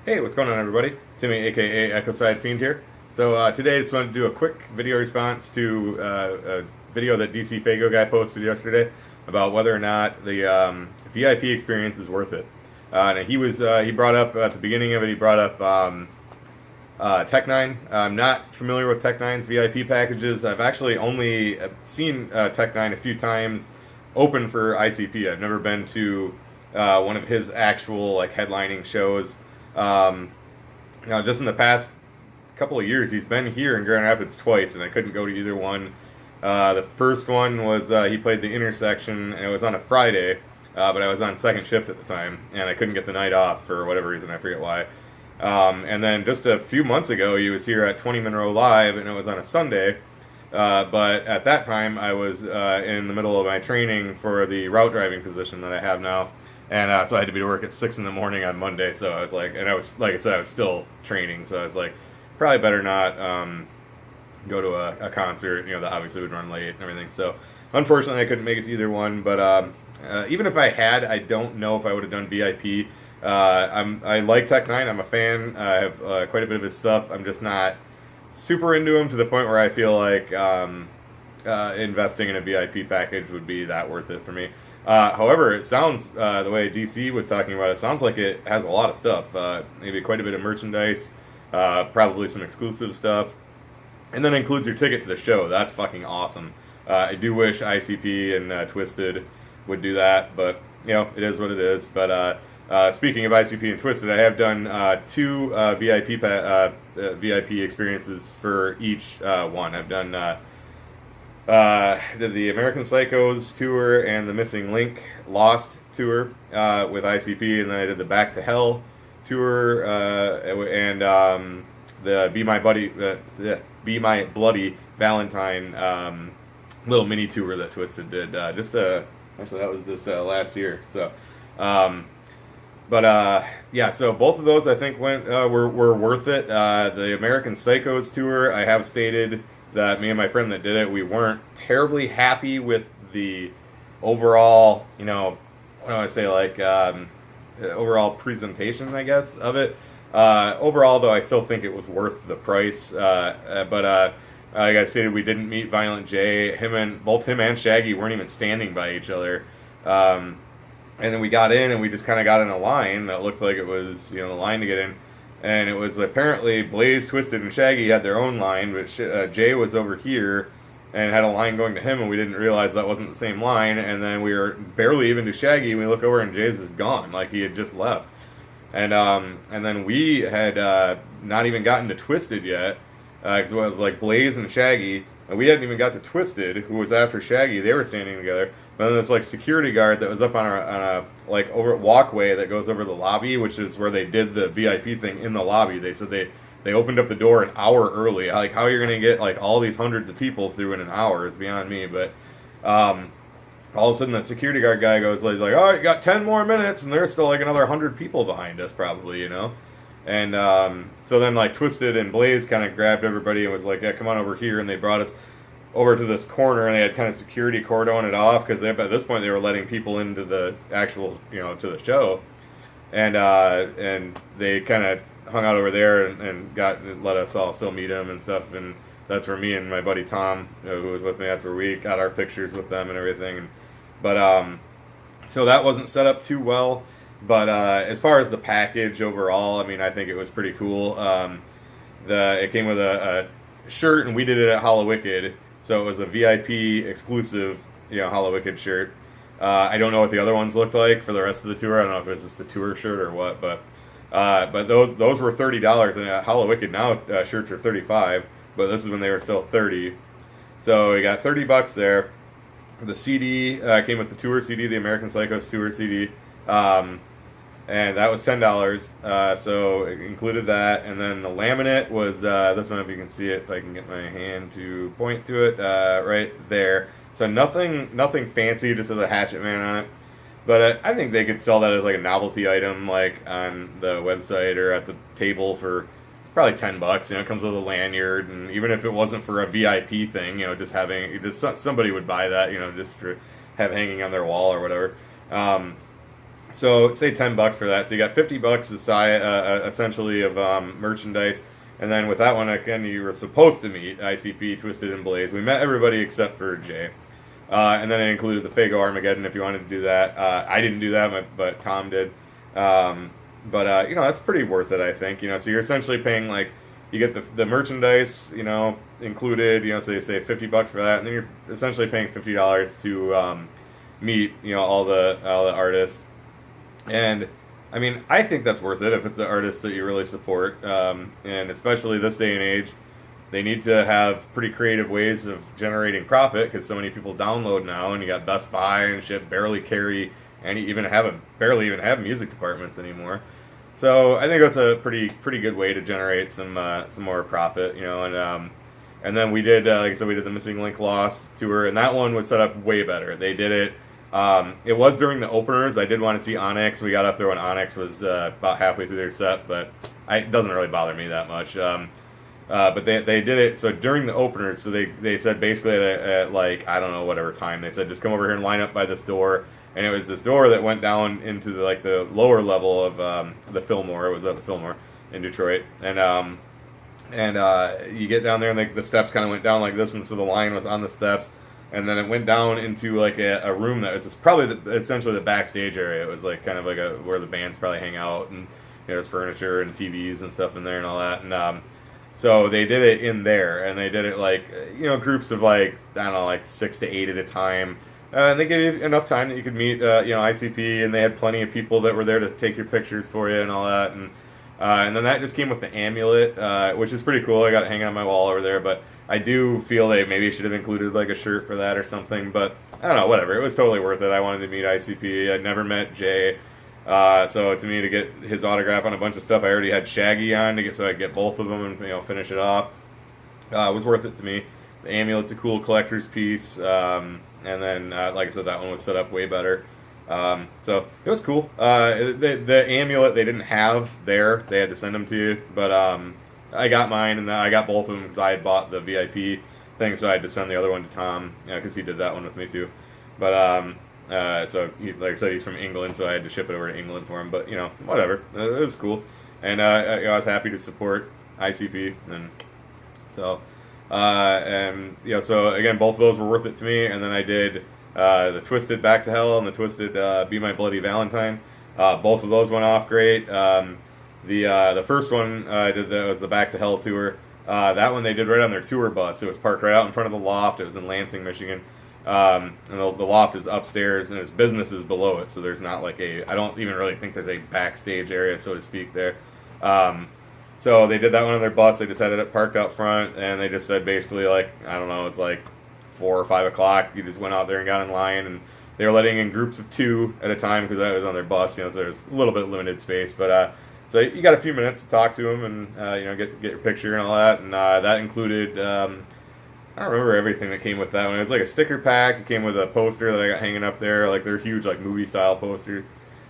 Hey, what's going on, everybody? Timmy, aka Echo Side Fiend here. So today I just wanted to do a quick video response to a video that dcfaygoguy posted yesterday about whether or not the VIP experience is worth it. And he brought up at the beginning of it. He brought up Tech9. I'm not familiar with Tech9's VIP packages. I've actually only seen Tech9 a few times open for ICP. I've never been to one of his actual headlining shows. Just in the past couple of years, he's been here in Grand Rapids twice, and I couldn't go to either one. The first one was he played the Intersection, and it was on a Friday, but I was on second shift at the time, and I couldn't get the night off for whatever reason. I forget why. And then just a few months ago, he was here at 20 Monroe Live, and it was on a Sunday. But at that time, I was in the middle of my training for the route driving position that I have now. And so I had to be to work at 6 in the morning on Monday. So I was like, and I was, like I said, I was still training. So I was like, probably better not go to a concert, that obviously would run late and everything. So unfortunately, I couldn't make it to either one. But even if I had, I don't know if I would have done VIP. I like Tech9. I'm a fan. I have quite a bit of his stuff. I'm just not super into him to the point where I feel like investing in a VIP package would be that worth it for me. However, it sounds, the way DC was talking about it, sounds like it has a lot of stuff. Maybe quite a bit of merchandise, probably some exclusive stuff, and then includes your ticket to the show. That's fucking awesome. I do wish ICP and Twisted would do that, but, it is what it is. But speaking of ICP and Twisted, I have done two VIP experiences for each one. I've done did the American Psychos tour and the Missing Link Lost tour with ICP, and then I did the Back to Hell tour and the Be My Bloody Valentine little mini tour that Twisted did. Actually that was just last year. So, yeah. So both of those I think were worth it. The American Psychos tour, I have stated that me and my friend that did it, we weren't terribly happy with the overall, what do I say, overall presentation, I guess, of it. Overall, though, I still think it was worth the price. But like I stated, we didn't meet Violent J. Both him and Shaggy weren't even standing by each other. And then we got in, and we just kind of got in a line that looked like it was, the line to get in. And it was apparently Blaze, Twisted, and Shaggy had their own line, but Jay was over here and had a line going to him, and we didn't realize that wasn't the same line. And then we were barely even to Shaggy, and we look over, and Jay's is gone, like he had just left. And then we had not even gotten to Twisted yet, because it was like Blaze and Shaggy, and we hadn't even got to Twisted, who was after Shaggy. They were standing together. But then this security guard that was up on a over walkway that goes over the lobby, which is where they did the VIP thing in the lobby. They said they opened up the door an hour early. Like, how you're gonna get all these hundreds of people through in an hour is beyond me. But all of a sudden the security guard guy goes, he's like, all right, you got 10 more minutes, and there's still another 100 people behind us probably, And so then Twisted and Blaze kind of grabbed everybody and was like, yeah, come on over here, and they brought us over to this corner, and they had kind of security cordon it off because at this point they were letting people into the actual, to the show, and they kind of hung out over there and let us all still meet him and stuff, and that's where me and my buddy Tom, who was with me, that's where we got our pictures with them and everything. But so that wasn't set up too well, but as far as the package overall, I think it was pretty cool. It came with a shirt, and we did it at Hallowicked. So it was a VIP exclusive, Hallowicked shirt. I don't know what the other ones looked like for the rest of the tour. I don't know if it was just the tour shirt or what, but those were $30, and at Hallowicked now shirts are $35, but this is when they were still $30. So we got $30 there. The CD came with the tour CD, the American Psychos tour CD, and that was $10. So it included that, and then the laminate was this one. If you can see it, if I can get my hand to point to it, right there. So nothing fancy, just as a Hatchet Man on it. But I think they could sell that as a novelty item, on the website or at the table for probably $10. It comes with a lanyard, and even if it wasn't for a VIP thing, somebody would buy that, just for have hanging on their wall or whatever. So say $10 for that. So you got $50 aside, essentially of merchandise. And then with that one, again, you were supposed to meet ICP, Twisted and Blaze. We met everybody except for Jay. And then it included the Fago Armageddon if you wanted to do that. I didn't do that, but Tom did. But that's pretty worth it, I think. So you're essentially paying, like, you get the merchandise, included, so you say $50 for that, and then you're essentially paying $50 to meet, all the artists. And I mean, I think that's worth it if it's the artists that you really support. And especially this day and age, they need to have pretty creative ways of generating profit because so many people download now, and you got Best Buy and shit barely carry barely even have music departments anymore. So I think that's a pretty good way to generate some more profit, and then we did, like I said, we did the Missing Link Lost tour, and that one was set up way better. They did it. It was during the openers. I did want to see Onyx. We got up there when Onyx was about halfway through their set, but it doesn't really bother me that much. But they did it, so during the openers, so they said basically at like, I don't know, whatever time, they said just come over here and line up by this door, and it was this door that went down into the lower level of the Fillmore. It was at the Fillmore in Detroit, and you get down there, and the steps kind of went down like this, and so the line was on the steps. And then it went down into like a room that was probably essentially the backstage area. It was like kind of like where the bands probably hang out, and there's furniture and TVs and stuff in there and all that. And so they did it in there, and they did it like groups of like, I don't know, like 6 to 8 at a time. And they gave you enough time that you could meet ICP, and they had plenty of people that were there to take your pictures for you and all that. And then that just came with the amulet, which is pretty cool. I got it hanging on my wall over there, but I do feel they maybe should have included like a shirt for that or something, but I don't know, whatever. It was totally worth it. I wanted to meet ICP. I'd never met Jay, so to me to get his autograph on a bunch of stuff, I already had Shaggy on so I could get both of them and finish it off. It was worth it to me. The amulet's a cool collector's piece, and then like I said, that one was set up way better. So it was cool. The amulet they didn't have there; they had to send them to you, but I got mine, and I got both of them because I had bought the VIP thing, so I had to send the other one to Tom, because he did that one with me too. But so like I said, he's from England, so I had to ship it over to England for him. But whatever, it was cool, and I was happy to support ICP, and so so again, both of those were worth it to me. And then I did the Twisted Back to Hell and the Twisted Be My Bloody Valentine. Both of those went off great. The first one I did was the Back to Hell tour. That one they did right on their tour bus. It was parked right out in front of the loft. It was in Lansing, Michigan. And the loft is upstairs, and its business is below it. So there's not like I don't even really think there's a backstage area, so to speak, there. So they did that one on their bus. They just had it parked out front, and they just said basically like, I don't know, it's like 4 or 5 o'clock. You just went out there and got in line, and they were letting in groups of 2 at a time because I was on their bus. So there's a little bit limited space, but so you got a few minutes to talk to them and get your picture and all that. And that included I don't remember everything that came with that one. It was like a sticker pack. It came with a poster that I got hanging up there. Like they're huge, like movie style posters.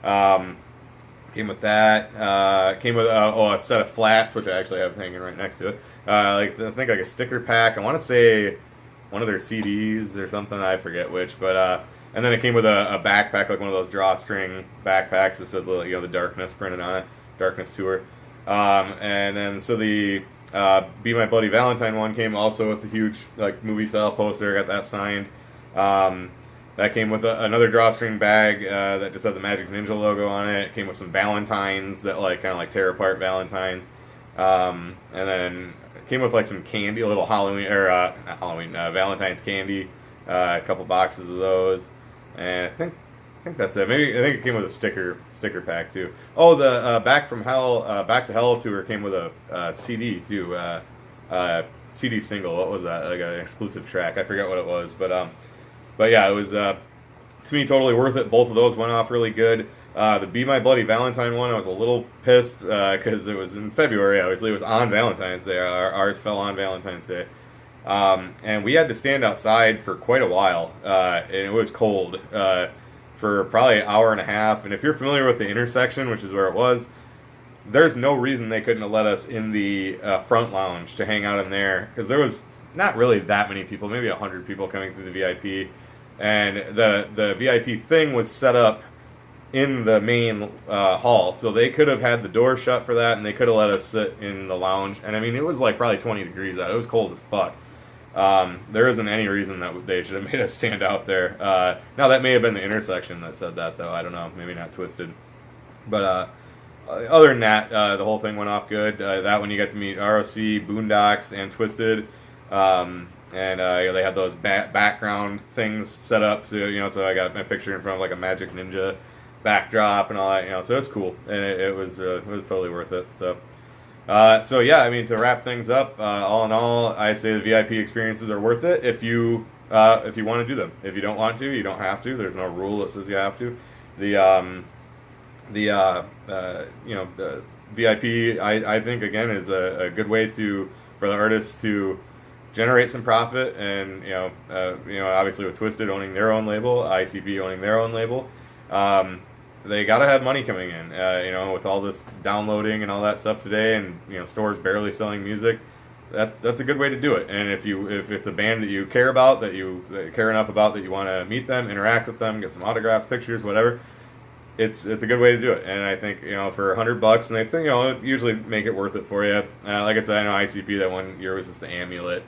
Came with that. Came with a set of flats, which I actually have hanging right next to it. I think like a sticker pack. I want to say one of their CDs or something. I forget which, but and then it came with a backpack, like one of those drawstring backpacks that says the Darkness printed on it. Darkness tour. And then so the Be My Bloody Valentine one came also with the huge like movie style poster. I got that signed. That came with another drawstring bag that just had the Magic Ninja logo on it. It came with some Valentines that kind of tear apart Valentines. And then it came with some candy, a little Halloween or not Halloween, Valentine's candy, a couple boxes of those, and I think that's it. Maybe I think it came with a sticker pack too. Oh, the Back to Hell tour came with a CD too, CD single. What was that? Like an exclusive track. I forget what it was, but yeah, it was to me totally worth it. Both of those went off really good. The Be My Bloody Valentine one, I was a little pissed because it was in February. Obviously, it was on Valentine's Day. Ours fell on Valentine's Day, and we had to stand outside for quite a while, and it was cold. For probably an hour and a half. And if you're familiar with the intersection, which is where it was, there's no reason they couldn't have let us in the front lounge to hang out in there, because there was not really that many people, maybe 100 people coming through the VIP. And the VIP thing was set up in the main hall, so they could have had the door shut for that, and they could have let us sit in the lounge. And I mean, it was like probably 20 degrees out. It was cold as fuck. There isn't any reason that they should have made us stand out there. Now that may have been the intersection that said that, though. I don't know. Maybe not Twisted. But other than that, the whole thing went off good. That one you got to meet ROC, Boondocks, and Twisted. And they had those background things set up, so I got my picture in front of like a Magic Ninja backdrop and all that, so it's cool, and it was totally worth it. So yeah, I mean, to wrap things up, all in all, I'd say the VIP experiences are worth it if you want to do them. If you don't want to, you don't have to. There's no rule that says you have to. The VIP, I think again is a good way for the artists to generate some profit, and obviously with Twisted owning their own label, ICP owning their own label, they gotta have money coming in. With all this downloading and all that stuff today, and stores barely selling music, that's a good way to do it. And if it's a band that you care about, that you care enough about, that you want to meet them, interact with them, get some autographs, pictures, whatever, it's a good way to do it. And I think for $100, and they think usually make it worth it for you. Like I said, I know ICP that one year was just the amulet.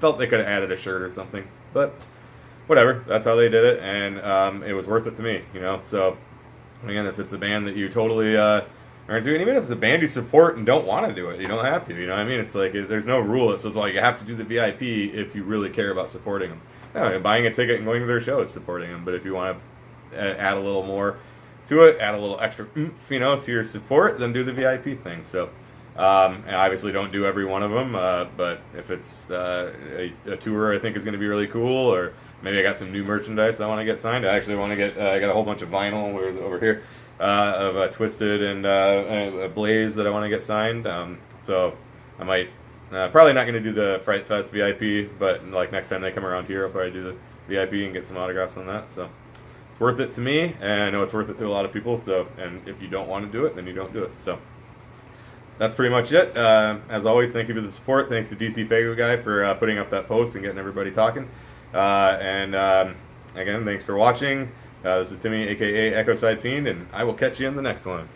Felt they could have added a shirt or something, but whatever. That's how they did it, and it was worth it to me. So. Again, if it's a band that you totally are into, and even if it's a band you support and don't want to do it, you don't have to. You know what I mean? It's like there's no rule that says, well, you have to do the VIP if you really care about supporting them. No, buying a ticket and going to their show is supporting them. But if you want to add a little more to it, add a little extra oomph, to your support, then do the VIP thing. So, and obviously don't do every one of them. But if it's a tour I think is going to be really cool, or maybe I got some new merchandise I want to get signed. I actually want to get. I got a whole bunch of vinyl over here of Twisted and a Blaze that I want to get signed. So I might probably not going to do the Fright Fest VIP, but like next time they come around here, I'll probably do the VIP and get some autographs on that. So it's worth it to me, and I know it's worth it to a lot of people. So, and if you don't want to do it, then you don't do it. So that's pretty much it. As always, thank you for the support. Thanks to dcfaygoguy for putting up that post and getting everybody talking. Again, thanks for watching. This is Timmy, aka Echo Side Fiend, and I will catch you in the next one.